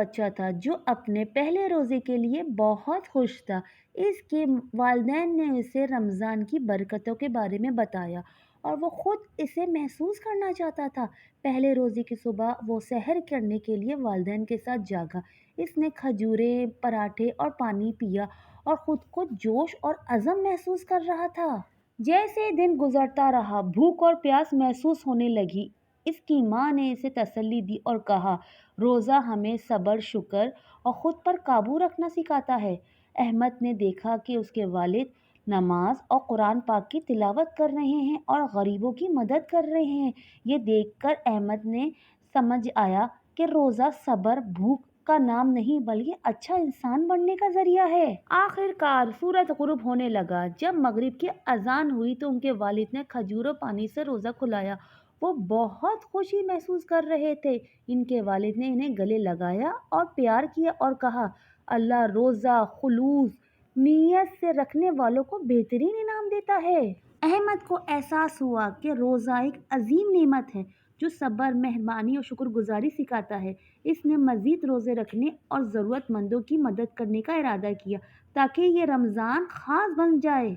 بچہ تھا جو اپنے پہلے روزے کے لیے بہت خوش تھا۔ اس کے والدین نے اسے رمضان کی برکتوں کے بارے میں بتایا اور وہ خود اسے محسوس کرنا چاہتا تھا۔ پہلے روزے کی صبح وہ سحر کرنے کے لیے والدین کے ساتھ جاگا۔ اس نے کھجوریں، پراٹھے اور پانی پیا اور خود کو جوش اور عزم محسوس کر رہا تھا۔ جیسے دن گزرتا رہا، بھوک اور پیاس محسوس ہونے لگی۔ اس کی ماں نے اسے تسلی دی اور کہا، روزہ ہمیں صبر، شکر اور خود پر قابو رکھنا سکھاتا ہے۔ احمد نے دیکھا کہ اس کے والد نماز اور قرآن پاک کی تلاوت کر رہے ہیں اور غریبوں کی مدد کر رہے ہیں۔ یہ دیکھ کر احمد نے سمجھ آیا کہ روزہ صبر، بھوک کا نام نہیں بلکہ اچھا انسان بننے کا ذریعہ ہے۔ آخر کار سورج غروب ہونے لگا۔ جب مغرب کی اذان ہوئی تو ان کے والد نے کھجور اور پانی سے روزہ کھلایا۔ وہ بہت خوشی محسوس کر رہے تھے۔ ان کے والد نے انہیں گلے لگایا اور پیار کیا اور کہا، اللہ روزہ خلوص نیت سے رکھنے والوں کو بہترین انعام دیتا ہے۔ احمد کو احساس ہوا کہ روزہ ایک عظیم نعمت ہے جو صبر، مہربانی اور شکر گزاری سکھاتا ہے۔ اس نے مزید روزے رکھنے اور ضرورت مندوں کی مدد کرنے کا ارادہ کیا تاکہ یہ رمضان خاص بن جائے۔